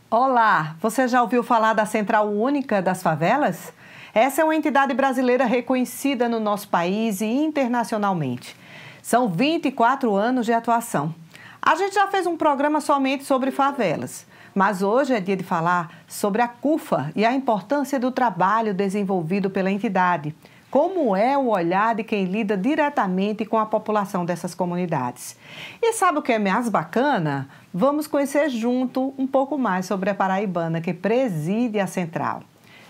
Olá, você já ouviu falar da Central Única das Favelas? Essa é uma entidade brasileira reconhecida no nosso país e internacionalmente. São 24 anos de atuação. A gente já fez um programa somente sobre favelas, mas hoje é dia de falar sobre a CUFA e a importância do trabalho desenvolvido pela entidade. Como é o olhar de quem lida diretamente com a população dessas comunidades. E sabe o que é mais bacana? Vamos conhecer junto um pouco mais sobre a paraibana que preside a Central.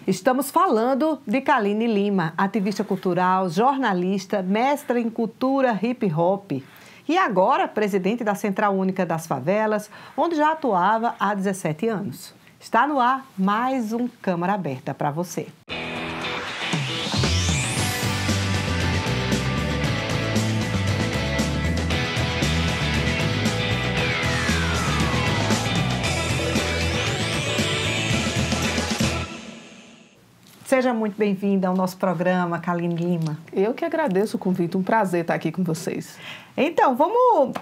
Estamos falando de Kaline Lima, ativista cultural, jornalista, mestra em cultura hip hop. E agora presidente da Central Única das Favelas, onde já atuava há 17 anos. Está no ar mais um Câmara Aberta para você. Seja muito bem-vinda ao nosso programa, Kaline Lima. Eu que agradeço o convite, um prazer estar aqui com vocês. Então,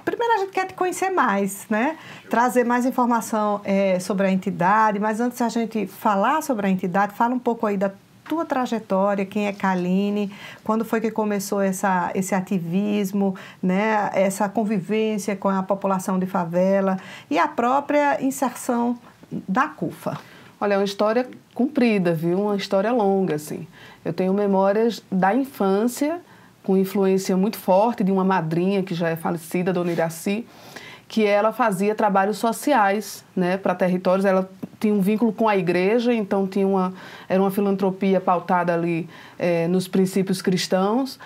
primeiro a gente quer te conhecer mais, né? Trazer mais informação sobre a entidade, mas antes a gente falar sobre a entidade, fala um pouco aí da tua trajetória, quem é Kaline, quando foi que começou esse ativismo, né? Essa convivência com a população de favela e a própria inserção da CUFA. Olha, é uma história comprida, viu? Uma história longa, assim. Eu tenho memórias da infância, com influência muito forte de uma madrinha que já é falecida, Dona Iraci, que ela fazia trabalhos sociais, né, para territórios. Ela tinha um vínculo com a igreja, então era uma filantropia pautada ali nos princípios cristãos,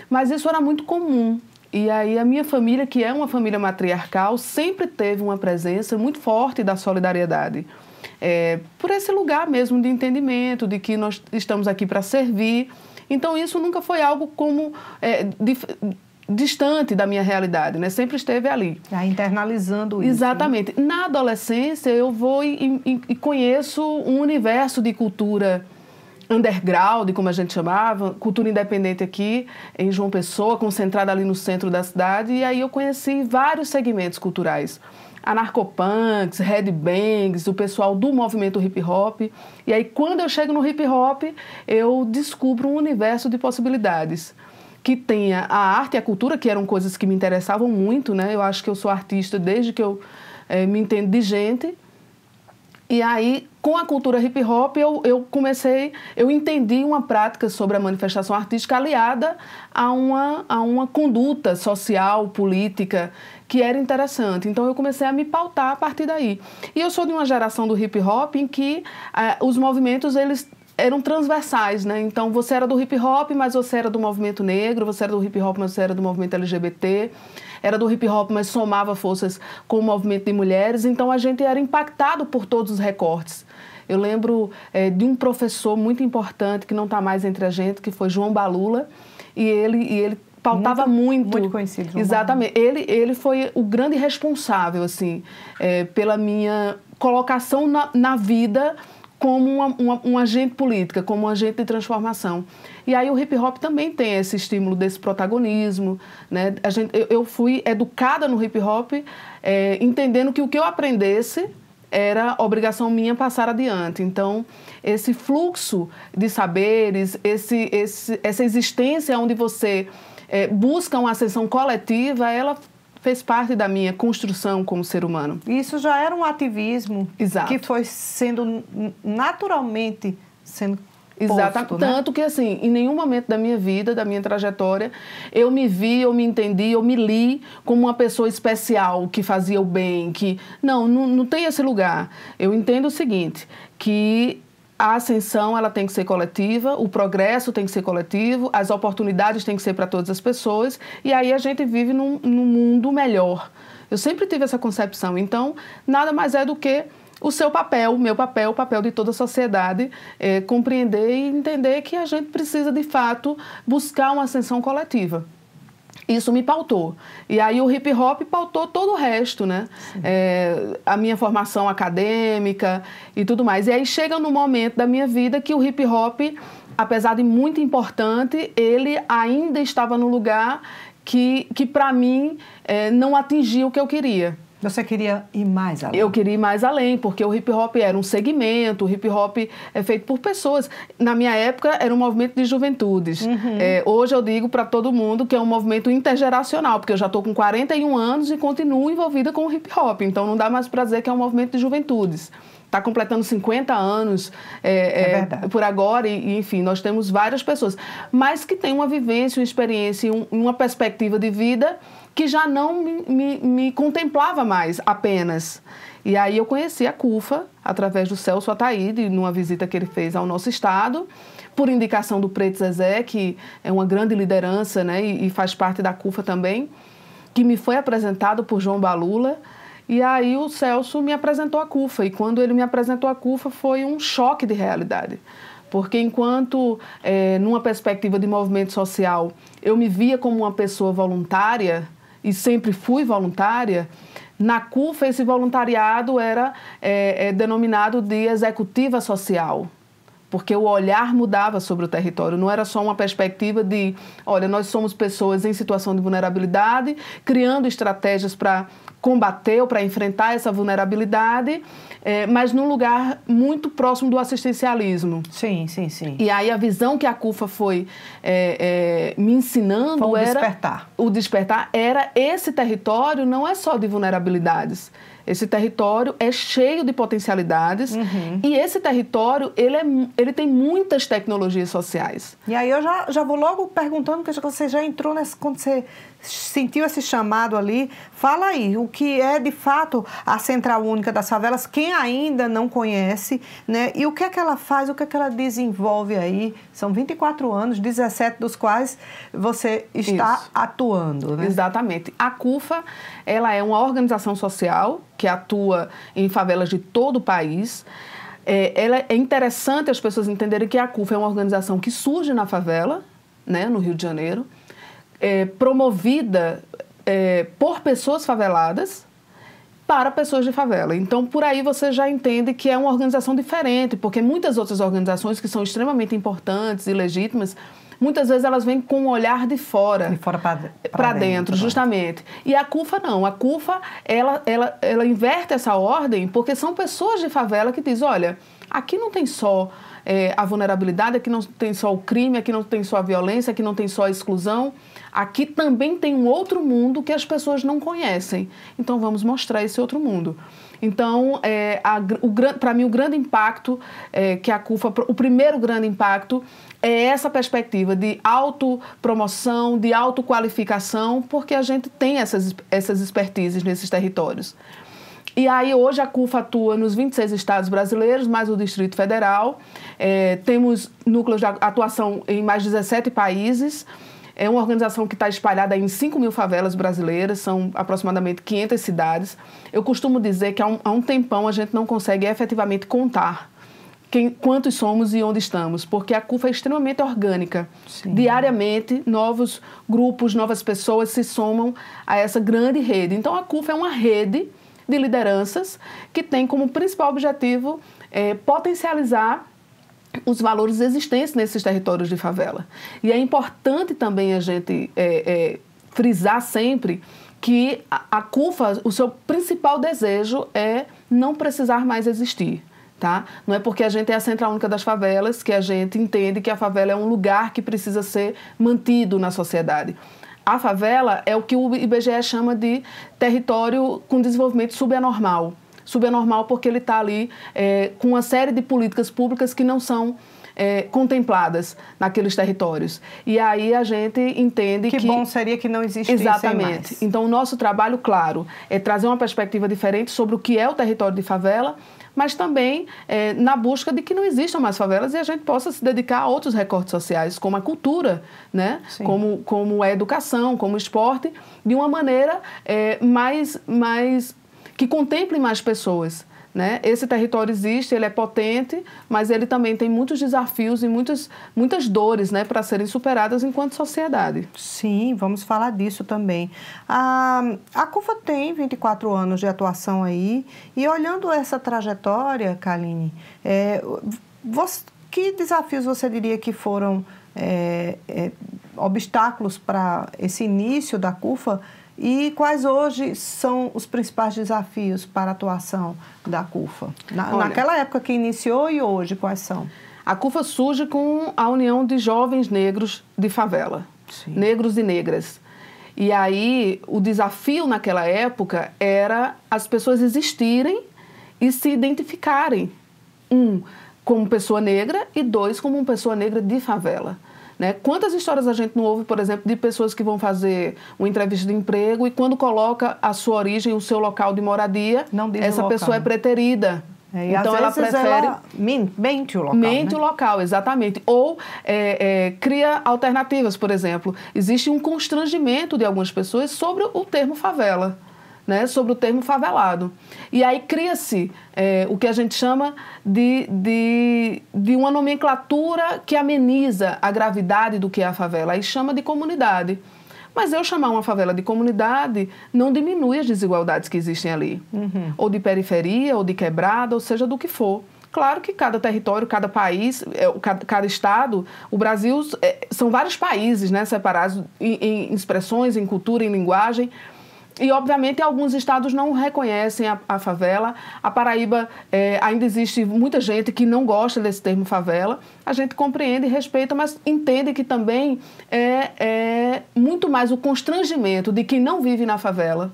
mas isso era muito comum. E aí a minha família, que é uma família matriarcal, sempre teve uma presença muito forte da solidariedade. Por esse lugar mesmo de entendimento, de que nós estamos aqui para servir. Então, isso nunca foi algo como distante da minha realidade, né? Sempre esteve ali. Já internalizando isso. Exatamente. Né? Na adolescência, eu vou e conheço um universo de cultura underground, como a gente chamava, cultura independente aqui em João Pessoa, concentrada ali no centro da cidade. E aí eu conheci vários segmentos culturais. Anarcopunks, headbangs, o pessoal do movimento hip hop. E aí, quando eu chego no hip hop, eu descubro um universo de possibilidades. Que tenha a arte e a cultura, que eram coisas que me interessavam muito, né? Eu acho que eu sou artista desde que eu me entendo de gente. E aí, com a cultura hip hop, eu entendi uma prática sobre a manifestação artística aliada a uma conduta social, política, que era interessante. Então, eu comecei a me pautar a partir daí. E eu sou de uma geração do hip hop em que os movimentos, eles eram transversais, né? Então, você era do hip hop, mas você era do movimento negro, você era do hip hop, mas você era do movimento LGBT, era do hip hop, mas somava forças com o movimento de mulheres. Então, a gente era impactado por todos os recortes. Eu lembro de um professor muito importante, que não está mais entre a gente, que foi João Balula, e ele pautava muito conhecido. João exatamente. Ele foi o grande responsável, assim, pela minha colocação na vida como um agente política, como um agente de transformação. E aí o hip hop também tem esse estímulo desse protagonismo, né? Eu fui educada no hip hop, entendendo que o que eu aprendesse era obrigação minha passar adiante. Então, esse fluxo de saberes, essa existência onde você busca uma ascensão coletiva, ela fez parte da minha construção como ser humano. Isso já era um ativismo. Exato. Que foi sendo naturalmente sendo exato, posto, né? Tanto que, assim, em nenhum momento da minha vida, da minha trajetória, eu me vi, eu me entendi, eu me li como uma pessoa especial, que fazia o bem, que... Não tem esse lugar. Eu entendo o seguinte, que a ascensão, ela tem que ser coletiva, o progresso tem que ser coletivo, as oportunidades têm que ser para todas as pessoas, e aí a gente vive num mundo melhor. Eu sempre tive essa concepção. Então, nada mais é do que o seu papel, o meu papel, o papel de toda a sociedade, compreender e entender que a gente precisa, de fato, buscar uma ascensão coletiva. Isso me pautou. E aí o hip hop pautou todo o resto, né? A minha formação acadêmica e tudo mais. E aí chega no momento da minha vida que o hip hop, apesar de muito importante, ele ainda estava no lugar que para mim, não atingia o que eu queria. Você queria ir mais além? Eu queria ir mais além, porque o hip hop era um segmento, o hip hop é feito por pessoas. Na minha época, era um movimento de juventudes. Hoje eu digo para todo mundo que é um movimento intergeracional, porque eu já estou com 41 anos e continuo envolvida com o hip hop. Então não dá mais para dizer que é um movimento de juventudes. Está completando 50 anos por agora e, enfim, nós temos várias pessoas. Mas que têm uma vivência, uma experiência, uma perspectiva de vida que já não me contemplava mais apenas. E aí eu conheci a CUFA através do Celso Ataíde, numa visita que ele fez ao nosso estado, por indicação do Preto Zezé, que é uma grande liderança, né, e faz parte da CUFA também, que me foi apresentado por João Balula. E aí o Celso me apresentou a CUFA, e quando ele me apresentou a CUFA foi um choque de realidade. Porque enquanto, numa perspectiva de movimento social, eu me via como uma pessoa voluntária, e sempre fui voluntária, na CUFA esse voluntariado era denominado de executiva social. Porque o olhar mudava sobre o território, não era só uma perspectiva de, olha, nós somos pessoas em situação de vulnerabilidade, criando estratégias para combater ou para enfrentar essa vulnerabilidade, mas num lugar muito próximo do assistencialismo. Sim, sim, sim. E aí a visão que a CUFA foi me ensinando foi era... despertar. O despertar era esse território não é só de vulnerabilidades. Esse território é cheio de potencialidades e esse território, ele tem muitas tecnologias sociais. E aí eu já vou logo perguntando, porque você já entrou nessa, quando você sentiu esse chamado ali, fala aí, o que é de fato a Central Única das Favelas, quem ainda não conhece, né? E o que é que ela faz, o que é que ela desenvolve aí? São 24 anos, 17 dos quais você está atuando, né? Exatamente. A CUFA, ela é uma organização social que atua em favelas de todo o país. É interessante as pessoas entenderem que a CUFA é uma organização que surge na favela, né, no Rio de Janeiro, promovida por pessoas faveladas para pessoas de favela. Então, por aí você já entende que é uma organização diferente, porque muitas outras organizações que são extremamente importantes e legítimas, muitas vezes elas vêm com um olhar de fora. De fora para dentro, justamente. E a CUFA não. A CUFA, ela inverte essa ordem porque são pessoas de favela que dizem, olha, aqui não tem só a vulnerabilidade, aqui não tem só o crime, aqui não tem só a violência, aqui não tem só a exclusão. Aqui também tem um outro mundo que as pessoas não conhecem. Então, vamos mostrar esse outro mundo. Então, para mim, o grande impacto que a CUFA... O primeiro grande impacto é essa perspectiva de autopromoção, de autoqualificação, porque a gente tem essas expertises nesses territórios. E aí, hoje, a CUFA atua nos 26 estados brasileiros, mais o Distrito Federal. Temos núcleos de atuação em mais de 17 países. É uma organização que está espalhada em 5 mil favelas brasileiras, são aproximadamente 500 cidades. Eu costumo dizer que há um tempão a gente não consegue efetivamente contar quantos somos e onde estamos, porque a CUFA é extremamente orgânica. Sim. Diariamente, novos grupos, novas pessoas se somam a essa grande rede. Então, a CUFA é uma rede de lideranças que tem como principal objetivo potencializar os valores existentes nesses territórios de favela. E é importante também a gente frisar sempre que a CUFA, o seu principal desejo é não precisar mais existir. Tá? Não é porque a gente é a Central Única das Favelas que a gente entende que a favela é um lugar que precisa ser mantido na sociedade. A favela é o que o IBGE chama de território com desenvolvimento subanormal. Subanormal porque ele está ali com uma série de políticas públicas que não são contempladas naqueles territórios. E aí a gente entende que... Que bom seria que não existissem mais. Exatamente. Então, o nosso trabalho, claro, é trazer uma perspectiva diferente sobre o que é o território de favela, mas também na busca de que não existam mais favelas e a gente possa se dedicar a outros recortes sociais, como a cultura, né? Como a educação, como o esporte, de uma maneira mais que contemple mais pessoas. Né? Esse território existe, ele é potente, mas ele também tem muitos desafios e muitas dores, né, para serem superadas enquanto sociedade. Sim, vamos falar disso também. A CUFA tem 24 anos de atuação aí, e olhando essa trajetória, Kaline, que desafios você diria que foram obstáculos para esse início da CUFA E quais hoje são os principais desafios para a atuação da CUFA? Naquela época que iniciou e hoje, quais são? A CUFA surge com a união de jovens negros de favela, Sim. negros e negras. E aí, o desafio naquela época era as pessoas existirem e se identificarem, como pessoa negra e dois, como uma pessoa negra de favela. Né? Quantas histórias a gente não ouve, por exemplo, de pessoas que vão fazer uma entrevista de emprego e quando coloca a sua origem, o seu local de moradia, essa pessoa é preterida. Então ela prefere... mente o local. Mente o local, exatamente. Ou cria alternativas, por exemplo. Existe um constrangimento de algumas pessoas sobre o termo favela. Né, sobre o termo favelado. E aí cria-se o que a gente chama de uma nomenclatura que ameniza a gravidade do que é a favela. Aí chama de comunidade. Mas eu chamar uma favela de comunidade não diminui as desigualdades que existem ali. Ou de periferia, ou de quebrada, ou seja, do que for. Claro que cada território, cada país, cada estado, o Brasil são vários países, né, separados em expressões, em cultura, em linguagem. E, obviamente, alguns estados não reconhecem a favela. A Paraíba ainda existe muita gente que não gosta desse termo favela. A gente compreende e respeita, mas entende que também é muito mais o constrangimento de quem não vive na favela,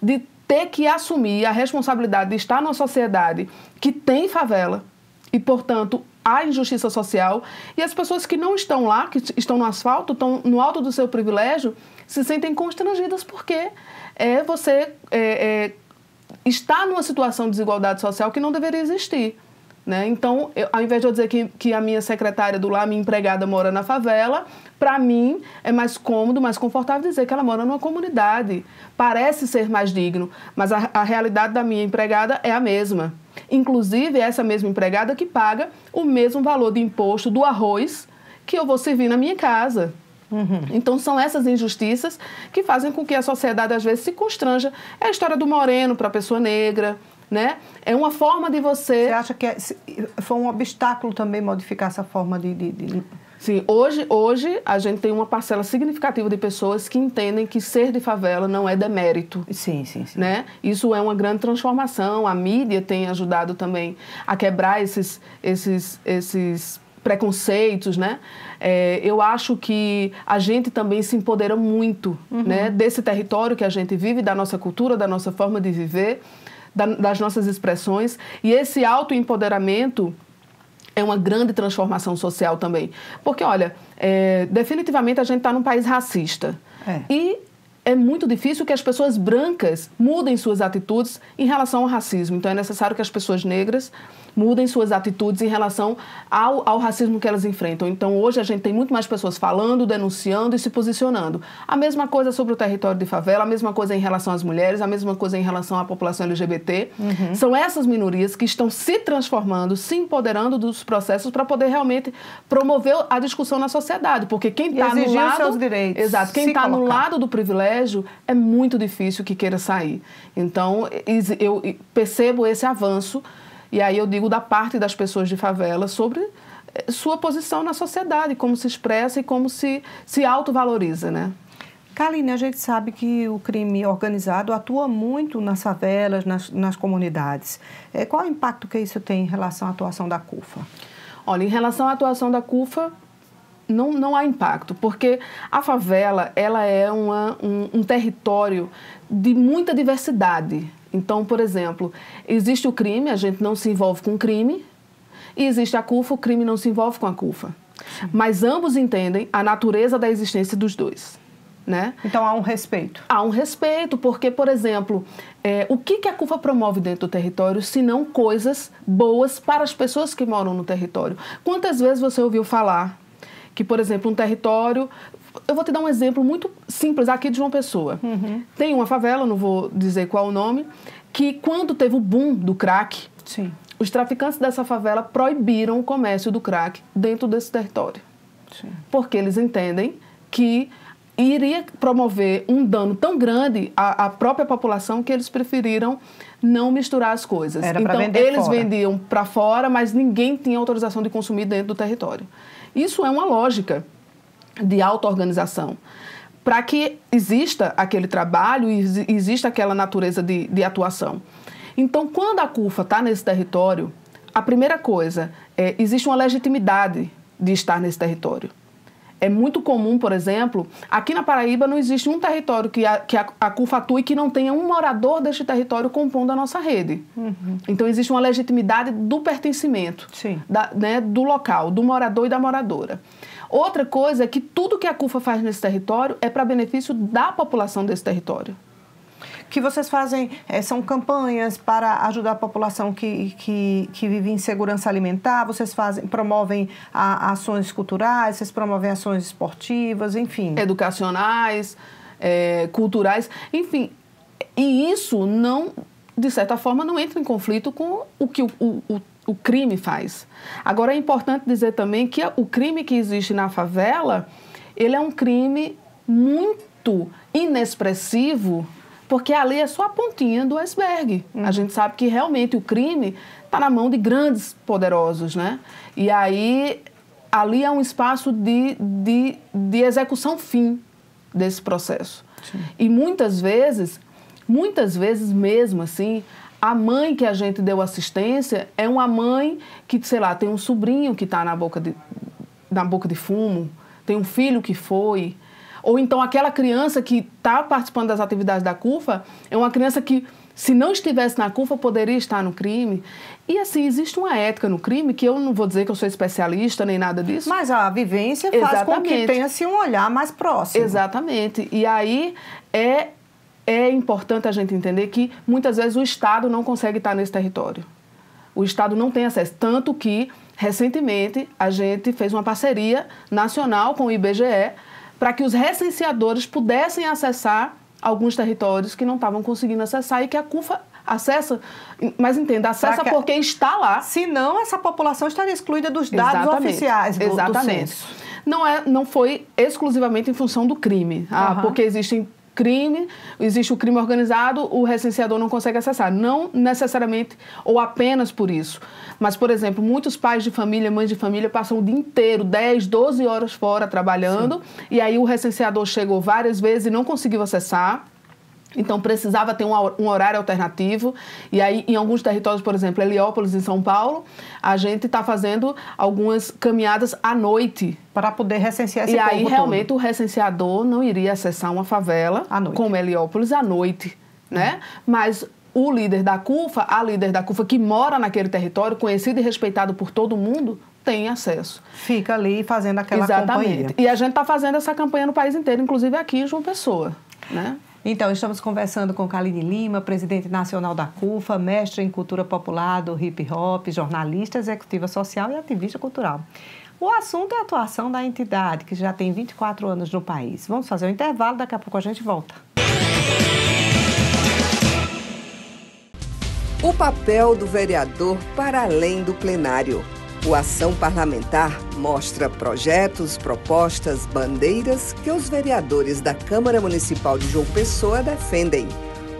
de ter que assumir a responsabilidade de estar numa sociedade que tem favela e, portanto, há injustiça social. E as pessoas que não estão lá, que estão no asfalto, estão no alto do seu privilégio, se sentem constrangidas porque você está numa situação de desigualdade social que não deveria existir. Né? Então, ao invés de eu dizer que a minha secretária do lar, minha empregada, mora na favela, para mim é mais cômodo, mais confortável dizer que ela mora numa comunidade. Parece ser mais digno, mas a realidade da minha empregada é a mesma. Inclusive, é essa mesma empregada que paga o mesmo valor de imposto do arroz que eu vou servir na minha casa. Então, são essas injustiças que fazem com que a sociedade, às vezes, se constranja. É a história do moreno para a pessoa negra, né? É uma forma de você... Você acha que foi um obstáculo também modificar essa forma de... Sim, hoje a gente tem uma parcela significativa de pessoas que entendem que ser de favela não é demérito. Sim. Né? Isso é uma grande transformação. A mídia tem ajudado também a quebrar esses preconceitos, né? Eu acho que a gente também se empodera muito, né, desse território que a gente vive, da nossa cultura, da nossa forma de viver, das nossas expressões. E esse autoempoderamento é uma grande transformação social também. Porque, olha, definitivamente a gente está num país racista. E é muito difícil que as pessoas brancas mudem suas atitudes em relação ao racismo. Então, é necessário que as pessoas negras mudem suas atitudes em relação ao racismo que elas enfrentam. Então, hoje a gente tem muito mais pessoas falando, denunciando e se posicionando. A mesma coisa sobre o território de favela, a mesma coisa em relação às mulheres, a mesma coisa em relação à população LGBT. São essas minorias que estão se transformando, se empoderando dos processos para poder realmente promover a discussão na sociedade. Porque quem está no lado... seus direitos. Exato. Quem está no lado do privilégio é muito difícil que queira sair. Então, eu percebo esse avanço. E aí eu digo da parte das pessoas de favela sobre sua posição na sociedade, como se expressa e como se autovaloriza, né? Kaline, a gente sabe que o crime organizado atua muito nas favelas, nas comunidades. Qual o impacto que isso tem em relação à atuação da CUFA? Olha, em relação à atuação da CUFA, não há impacto, porque a favela ela é um território de muita diversidade. Então, por exemplo, existe o crime, a gente não se envolve com o crime, e existe a CUFA, o crime não se envolve com a CUFA. Mas ambos entendem a natureza da existência dos dois. Né? Então há um respeito. Há um respeito, porque, por exemplo, o que a CUFA promove dentro do território, se não coisas boas para as pessoas que moram no território? Quantas vezes você ouviu falar que, por exemplo, um território... Eu vou te dar um exemplo muito simples aqui de João Pessoa. Tem uma favela, não vou dizer qual o nome, que quando teve o boom do crack, os traficantes dessa favela proibiram o comércio do crack dentro desse território. Porque eles entendem que iria promover um dano tão grande à própria população que eles preferiram não misturar as coisas. Então, eles vendiam para fora, mas ninguém tinha autorização de consumir dentro do território. Isso é uma lógica de auto-organização. para que exista aquele trabalho e exista aquela natureza de atuação. Então, quando a CUFA está nesse território, a primeira coisa existe uma legitimidade de estar nesse território. É muito comum, por exemplo, aqui na Paraíba não existe um território que a CUFA atue que não tenha um morador deste território compondo a nossa rede. Uhum. Então, existe uma legitimidade do pertencimento, do local, do morador e da moradora. Outra coisa é que tudo que a CUFA faz nesse território é para benefício da população desse território. Que vocês fazem, são campanhas para ajudar a população que vive em segurança alimentar, vocês promovem ações culturais, vocês promovem ações esportivas, enfim. Educacionais, culturais, enfim. E isso não, de certa forma, não entra em conflito com o que o crime faz. Agora, é importante dizer também que o crime que existe na favela, ele é um crime muito inexpressivo, porque ali é só a pontinha do iceberg. A gente sabe que realmente o crime está na mão de grandes poderosos, né? E aí, ali é um espaço de execução fim desse processo. Sim. E muitas vezes mesmo assim, a mãe que a gente deu assistência é uma mãe que, sei lá, tem um sobrinho que está na boca de fumo, tem um filho que foi... Ou então aquela criança que está participando das atividades da CUFA é uma criança que, se não estivesse na CUFA, poderia estar no crime. E assim, existe uma ética no crime, que eu não vou dizer que eu sou especialista nem nada disso. Mas a vivência faz com que tenha-se um olhar mais próximo. Exatamente. E aí é importante a gente entender que muitas vezes o Estado não consegue estar nesse território. O Estado não tem acesso. Tanto que, recentemente, a gente fez uma parceria nacional com o IBGE para que os recenseadores pudessem acessar alguns territórios que não estavam conseguindo acessar e que a CUFA acessa, mas entenda, acessa porque está lá. Senão, essa população estaria excluída dos dados oficiais do censo. Não foi exclusivamente em função do crime, porque existe o crime organizado, o recenseador não consegue acessar. Não necessariamente ou apenas por isso. Mas, por exemplo, muitos pais de família, mães de família passam o dia inteiro, 10, 12 horas fora trabalhando. Sim. E aí o recenseador chegou várias vezes e não conseguiu acessar. Então, precisava ter um horário alternativo. E aí, em alguns territórios, por exemplo, Heliópolis, em São Paulo, a gente está fazendo algumas caminhadas à noite. Para poder recensear esse povo todo. E aí, realmente, o recenseador não iria acessar uma favela como Heliópolis à noite, né? Mas o líder da CUFA, a líder da CUFA que mora naquele território, conhecido e respeitado por todo mundo, tem acesso. Fica ali fazendo aquela campanha. E a gente está fazendo essa campanha no país inteiro, inclusive aqui em João Pessoa, né? Então, estamos conversando com Kaline Lima, presidente nacional da CUFA, mestre em cultura popular do hip hop, jornalista, executiva social e ativista cultural. O assunto é a atuação da entidade, que já tem 24 anos no país. Vamos fazer um intervalo, daqui a pouco a gente volta. O papel do vereador para além do plenário. O Ação Parlamentar mostra projetos, propostas, bandeiras que os vereadores da Câmara Municipal de João Pessoa defendem.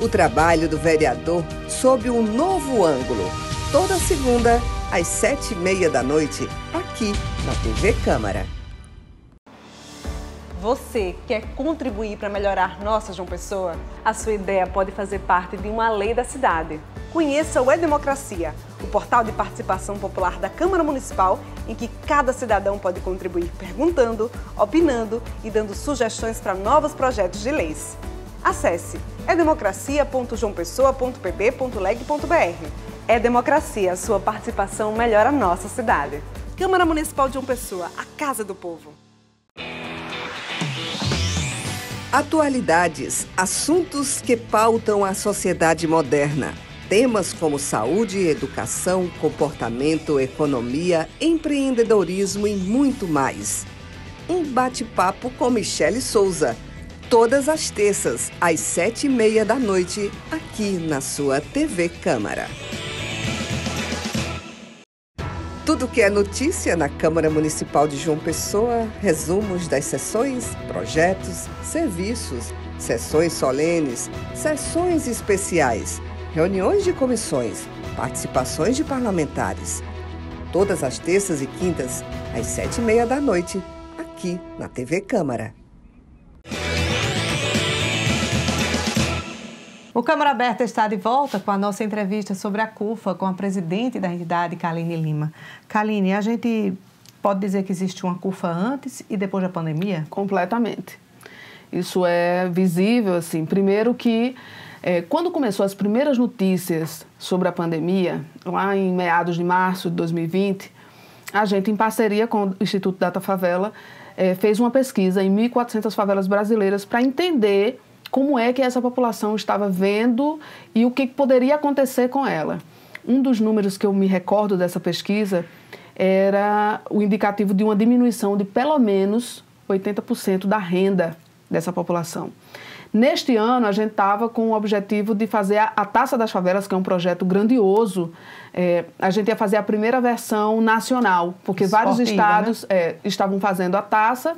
O trabalho do vereador sob um novo ângulo. Toda segunda, às 7h30 da noite, aqui na TV Câmara. Você quer contribuir para melhorar nossa João Pessoa? A sua ideia pode fazer parte de uma lei da cidade. Conheça o E-Democracia, o portal de participação popular da Câmara Municipal, em que cada cidadão pode contribuir perguntando, opinando e dando sugestões para novos projetos de leis. Acesse edemocracia.joaopessoa.pp.leg.br. E-Democracia, sua participação melhora a nossa cidade. Câmara Municipal de João Pessoa, a Casa do Povo. Atualidades, assuntos que pautam a sociedade moderna. Temas como saúde, educação, comportamento, economia, empreendedorismo e muito mais. Um bate-papo com Michele Souza. Todas as terças, às 7h30 da noite, aqui na sua TV Câmara. Tudo que é notícia na Câmara Municipal de João Pessoa, resumos das sessões, projetos, serviços, sessões solenes, sessões especiais, reuniões de comissões, participações de parlamentares. Todas as terças e quintas, às 7h30 da noite, aqui na TV Câmara. O Câmara Aberta está de volta com a nossa entrevista sobre a CUFA com a presidente da entidade, Kaline Lima. Kaline, a gente pode dizer que existe uma CUFA antes e depois da pandemia? Completamente. Isso é visível, assim. Primeiro que, quando começou as primeiras notícias sobre a pandemia, lá em meados de março de 2020, a gente, em parceria com o Instituto Data Favela, fez uma pesquisa em 1.400 favelas brasileiras para entender como é que essa população estava vendo e o que poderia acontecer com ela. Um dos números que eu me recordo dessa pesquisa era o indicativo de uma diminuição de pelo menos 80% da renda dessa população. Neste ano, a gente estava com o objetivo de fazer a Taça das Favelas, que é um projeto grandioso. A gente ia fazer a primeira versão nacional, porque vários estados estavam fazendo a taça.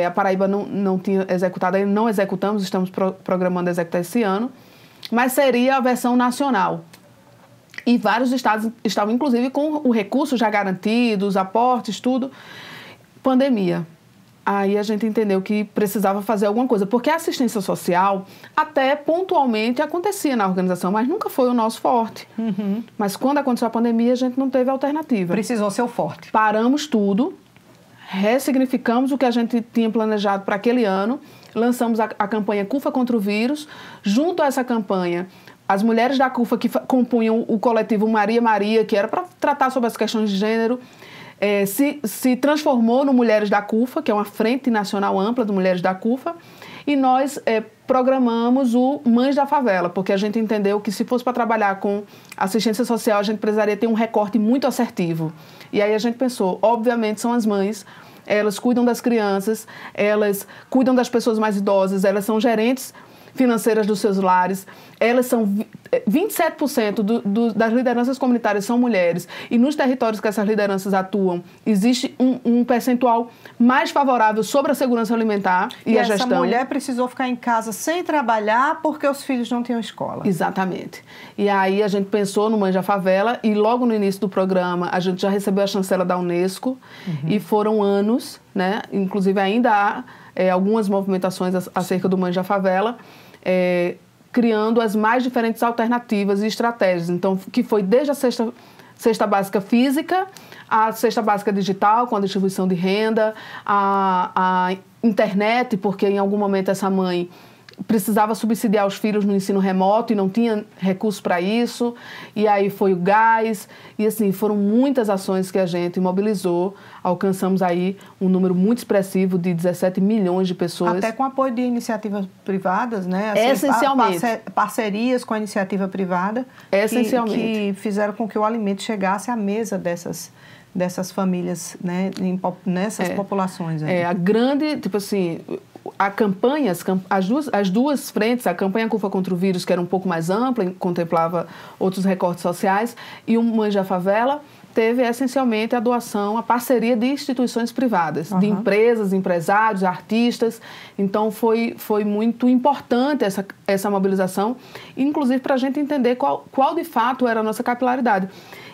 A Paraíba não tinha executado, ainda não executamos, estamos programando executar esse ano, mas seria a versão nacional. E vários estados estavam, inclusive, com o recurso já garantido, os aportes, tudo. Pandemia. Aí a gente entendeu que precisava fazer alguma coisa, porque a assistência social até pontualmente acontecia na organização, mas nunca foi o nosso forte. Mas quando aconteceu a pandemia, a gente não teve alternativa. Precisou ser o forte. Paramos tudo, ressignificamos o que a gente tinha planejado para aquele ano, lançamos a campanha CUFA contra o vírus. Junto a essa campanha, as mulheres da CUFA que compunham o coletivo Maria Maria, que era para tratar sobre as questões de gênero, se transformou no Mulheres da CUFA, que é uma frente nacional ampla de Mulheres da CUFA, e nós programamos o Mães da Favela, porque a gente entendeu que se fosse para trabalhar com assistência social, a gente precisaria ter um recorte muito assertivo. E aí a gente pensou, obviamente são as mães, elas cuidam das crianças, elas cuidam das pessoas mais idosas, elas são gerentes financeiras dos seus lares, elas são 27% das lideranças comunitárias são mulheres, e nos territórios que essas lideranças atuam, existe um percentual mais favorável sobre a segurança alimentar e a gestão. E essa mulher precisou ficar em casa sem trabalhar porque os filhos não tinham escola. Exatamente. E aí a gente pensou no Mães da Favela, e logo no início do programa a gente já recebeu a chancela da Unesco, e foram anos, né? Inclusive ainda há algumas movimentações acerca do Mães da Favela, criando as mais diferentes alternativas e estratégias. Então, que foi desde a cesta básica física, a cesta básica digital, com a distribuição de renda, a internet, porque em algum momento essa mãe precisava subsidiar os filhos no ensino remoto e não tinha recursos para isso, e aí foi o gás, e assim, foram muitas ações que a gente mobilizou, alcançamos aí um número muito expressivo de 17 milhões de pessoas. Até com apoio de iniciativas privadas, né? Assim, essencialmente. Parcerias com a iniciativa privada essencialmente. Que fizeram com que o alimento chegasse à mesa dessas famílias, né? Nessas populações. A grande, tipo assim, a campanha, as duas frentes, a campanha CUFA contra o vírus, que era um pouco mais ampla, contemplava outros recortes sociais, e o Mães da Favela teve essencialmente a doação, a parceria de instituições privadas, de empresas, empresários, artistas. Então foi muito importante essa mobilização, inclusive para a gente entender qual de fato era a nossa capilaridade.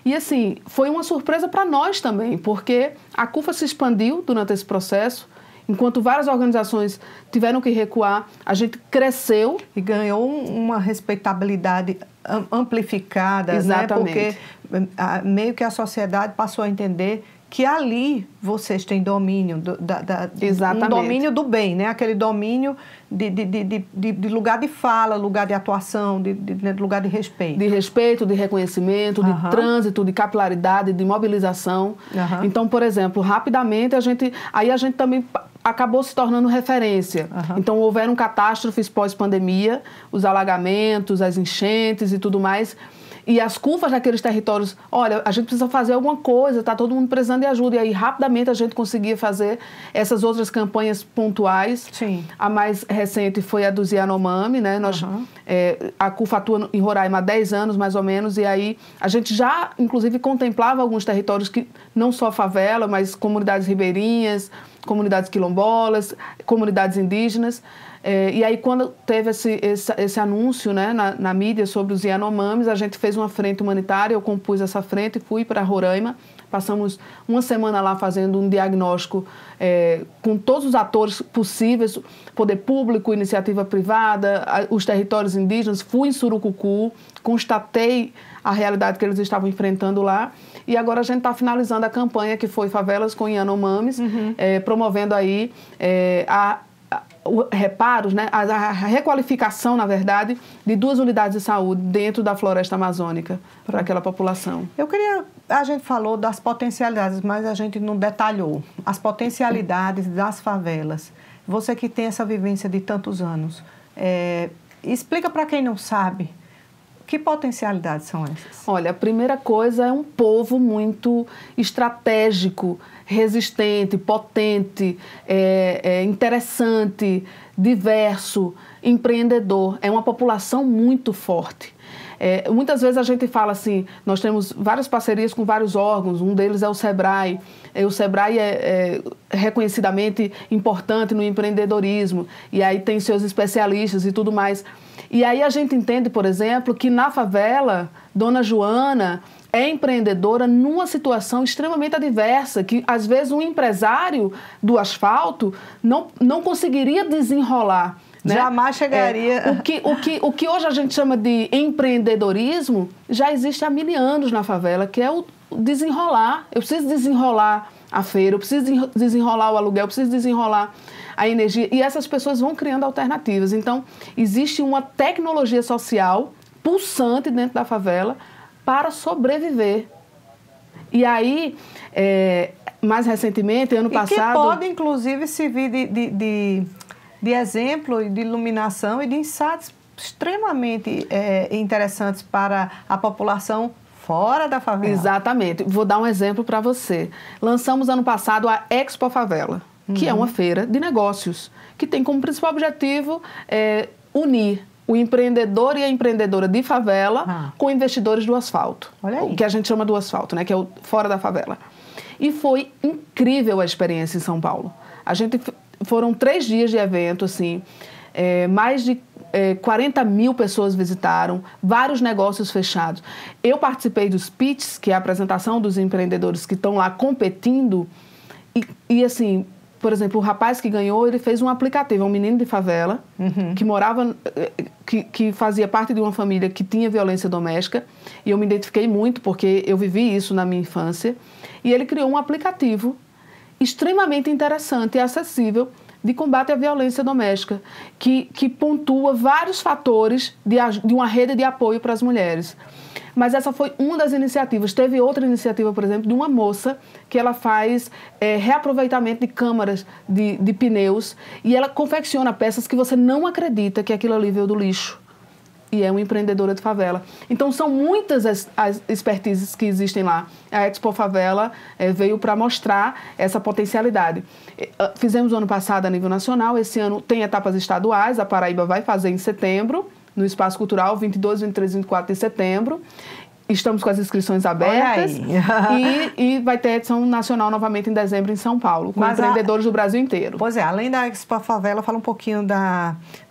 E assim, foi uma surpresa para nós também, porque a CUFA se expandiu durante esse processo. Enquanto várias organizações tiveram que recuar, a gente cresceu. E ganhou uma respeitabilidade amplificada. Exatamente. Né? Porque meio que a sociedade passou a entender que ali vocês têm domínio, um domínio do bem, né? Aquele domínio de lugar de fala, lugar de atuação, de lugar de respeito. De respeito, de reconhecimento, de trânsito, de capilaridade, de mobilização. Então, por exemplo, rapidamente a gente também acabou se tornando referência. Então, houveram catástrofes pós-pandemia, os alagamentos, as enchentes e tudo mais. E as CUFAs daqueles territórios, olha, a gente precisa fazer alguma coisa, está todo mundo precisando de ajuda. E aí, rapidamente, a gente conseguia fazer essas outras campanhas pontuais. Sim. A mais recente foi a do Yanomami, né? A CUFA atua em Roraima há 10 anos, mais ou menos, e aí a gente já, inclusive, contemplava alguns territórios que não só favela, mas comunidades ribeirinhas, comunidades quilombolas, comunidades indígenas. E aí, quando teve esse anúncio, né, na mídia sobre os Yanomamis, a gente fez uma frente humanitária, eu compus essa frente, fui para Roraima Passamos uma semana lá fazendo um diagnóstico com todos os atores possíveis, poder público, iniciativa privada, os territórios indígenas. Fui em Surucucu, constatei a realidade que eles estavam enfrentando lá. E agora a gente está finalizando a campanha que foi Favelas com Yanomamis, promovendo aí reparos, né, a requalificação, na verdade, de 2 unidades de saúde dentro da floresta amazônica para aquela população. A gente falou das potencialidades, mas a gente não detalhou. As potencialidades das favelas. Você que tem essa vivência de tantos anos, explica para quem não sabe, que potencialidades são essas? Olha, a primeira coisa é um povo muito estratégico, resistente, potente, interessante, diverso, empreendedor. É uma população muito forte. Muitas vezes a gente fala assim, nós temos várias parcerias com vários órgãos, um deles é o SEBRAE. O SEBRAE é reconhecidamente importante no empreendedorismo, e aí tem seus especialistas e tudo mais. E aí a gente entende, por exemplo, que na favela, Dona Joana é empreendedora numa situação extremamente adversa, que às vezes um empresário do asfalto não conseguiria desenrolar. Né? Jamais chegaria. O que hoje a gente chama de empreendedorismo já existe há 1000 anos na favela, que é o desenrolar. Eu preciso desenrolar a feira, eu preciso desenrolar o aluguel, eu preciso desenrolar a energia. E essas pessoas vão criando alternativas. Então, existe uma tecnologia social pulsante dentro da favela para sobreviver. E aí, mais recentemente, ano passado... que pode, inclusive, servir de exemplo, de iluminação e de insights extremamente interessantes para a população fora da favela. Exatamente. Vou dar um exemplo para você. Lançamos ano passado a Expo Favela, que é uma feira de negócios, que tem como principal objetivo unir o empreendedor e a empreendedora de favela com investidores do asfalto. Olha aí. Que a gente chama do asfalto, né? Que é o fora da favela. E foi incrível a experiência em São Paulo. Foram 3 dias de evento, assim, mais de 40 mil pessoas visitaram, vários negócios fechados. Eu participei dos pitches, que é a apresentação dos empreendedores que estão lá competindo, e assim, por exemplo, o rapaz que ganhou, ele fez um aplicativo, é um menino de favela, que morava, que fazia parte de uma família que tinha violência doméstica, e eu me identifiquei muito, porque eu vivi isso na minha infância, e ele criou um aplicativo extremamente interessante e acessível de combate à violência doméstica, que pontua vários fatores de uma rede de apoio para as mulheres. Mas essa foi uma das iniciativas. Teve outra iniciativa, por exemplo, de uma moça que ela faz reaproveitamento de câmaras de pneus, e ela confecciona peças que você não acredita que aquilo ali veio do lixo. E é uma empreendedora de favela. Então, são muitas as expertises que existem lá. A Expo Favela veio para mostrar essa potencialidade. Fizemos o ano passado a nível nacional, esse ano tem etapas estaduais, a Paraíba vai fazer em setembro, no Espaço Cultural, 22, 23 e 24 de setembro. Estamos com as inscrições abertas e vai ter edição nacional novamente em dezembro em São Paulo, com empreendedores do Brasil inteiro. Pois é, além da Expo Favela, fala um pouquinho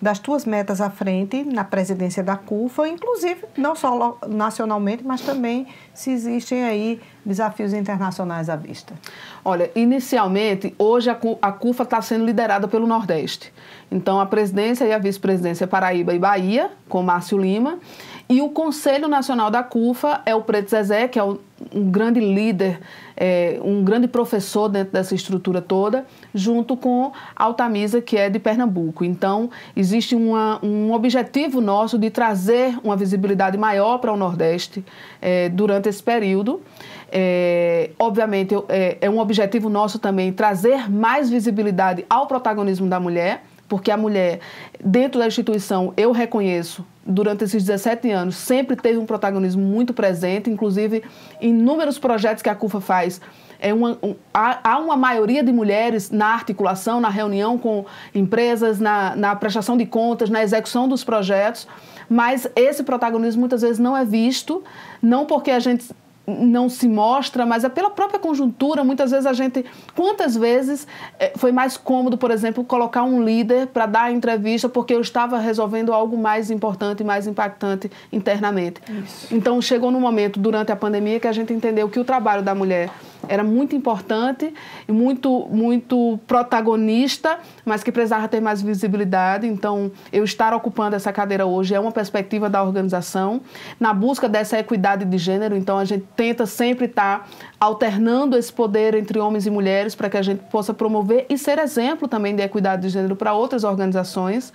das tuas metas à frente na presidência da CUFA, inclusive não só nacionalmente, mas também se existem aí desafios internacionais à vista. Olha, inicialmente, hoje a CUFA está sendo liderada pelo Nordeste. Então, a presidência e a vice-presidência Paraíba e Bahia, com Márcio Lima. E o Conselho Nacional da CUFA é o Preto Zezé, que é um grande líder, um grande professor dentro dessa estrutura toda, junto com Altamisa, que é de Pernambuco. Então, existe um objetivo nosso de trazer uma visibilidade maior para o Nordeste durante esse período. Obviamente, é um objetivo nosso também trazer mais visibilidade ao protagonismo da mulher, porque a mulher, dentro da instituição, eu reconheço, durante esses 17 anos, sempre teve um protagonismo muito presente, inclusive em inúmeros projetos que a CUFA faz. Há uma maioria de mulheres na articulação, na reunião com empresas, na prestação de contas, na execução dos projetos, mas esse protagonismo muitas vezes não é visto, não porque a gente não se mostra, mas é pela própria conjuntura. Muitas vezes quantas vezes foi mais cômodo, por exemplo, colocar um líder para dar a entrevista porque eu estava resolvendo algo mais importante, mais impactante internamente. Isso. Então, chegou no momento, durante a pandemia, que a gente entendeu que o trabalho da mulher era muito importante e muito protagonista, mas que precisava ter mais visibilidade. Então, eu estar ocupando essa cadeira hoje é uma perspectiva da organização, na busca dessa equidade de gênero. Então, a gente tenta sempre estar alternando esse poder entre homens e mulheres para que a gente possa promover e ser exemplo também de equidade de gênero para outras organizações.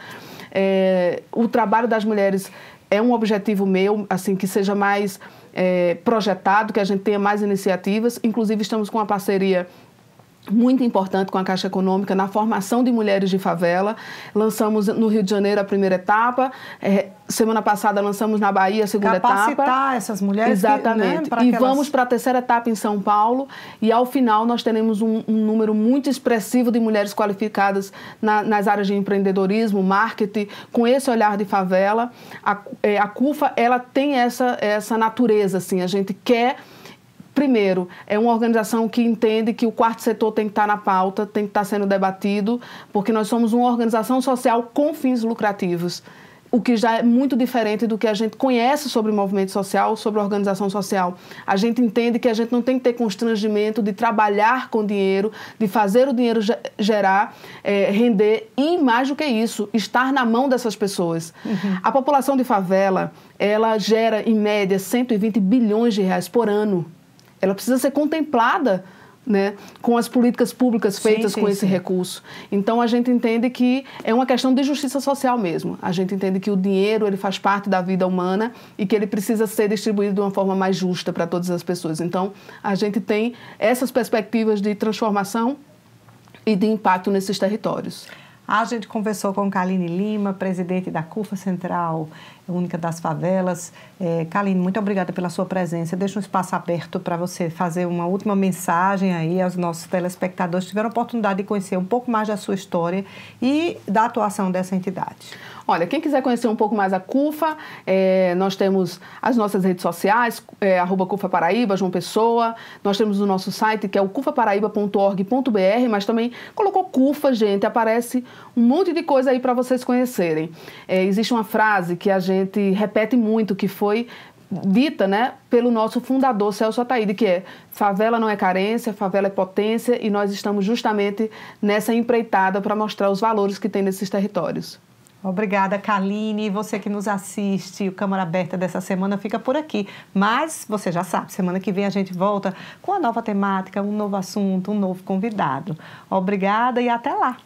O trabalho das mulheres é um objetivo meu, assim, que seja mais projetado, que a gente tenha mais iniciativas. Inclusive, estamos com uma parceria muito importante com a Caixa Econômica na formação de mulheres de favela. Lançamos no Rio de Janeiro a primeira etapa. Semana passada lançamos na Bahia a segunda etapa. Capacitar essas mulheres. Exatamente. E vamos para a terceira etapa em São Paulo. E ao final nós teremos um número muito expressivo de mulheres qualificadas nas áreas de empreendedorismo, marketing, com esse olhar de favela. A CUFA, ela tem essa natureza, assim. A gente quer... Primeiro, é uma organização que entende que o quarto setor tem que estar na pauta, tem que estar sendo debatido, porque nós somos uma organização social com fins lucrativos, o que já é muito diferente do que a gente conhece sobre movimento social, sobre organização social. A gente entende que a gente não tem que ter constrangimento de trabalhar com dinheiro, de fazer o dinheiro gerar, render e, mais do que isso, estar na mão dessas pessoas. Uhum. A população de favela, ela gera, em média, 120 bilhões de reais por ano. Ela precisa ser contemplada, né, com as políticas públicas feitas com esse recurso. Então, a gente entende que é uma questão de justiça social mesmo. A gente entende que o dinheiro, ele faz parte da vida humana e que ele precisa ser distribuído de uma forma mais justa para todas as pessoas. Então, a gente tem essas perspectivas de transformação e de impacto nesses territórios. A gente conversou com Kaline Lima, presidente da CUFA Central Única das Favelas. Kaline, muito obrigada pela sua presença. Deixa um espaço aberto para você fazer uma última mensagem aí aos nossos telespectadores que tiveram a oportunidade de conhecer um pouco mais da sua história e da atuação dessa entidade. Olha, quem quiser conhecer um pouco mais a CUFA, nós temos as nossas redes sociais, @CUFA Paraíba, João Pessoa. Nós temos o nosso site, que é o cufaparaíba.org.br, mas também colocou CUFA, gente, aparece um monte de coisa aí para vocês conhecerem. Existe uma frase que a gente repete muito, que foi dita, né, pelo nosso fundador, Celso Ataíde, que é: favela não é carência, favela é potência, e nós estamos justamente nessa empreitada para mostrar os valores que tem nesses territórios. Obrigada, Kaline. Você que nos assiste, o Câmara Aberta dessa semana fica por aqui. Mas você já sabe, semana que vem a gente volta com a nova temática, um novo assunto, um novo convidado. Obrigada e até lá!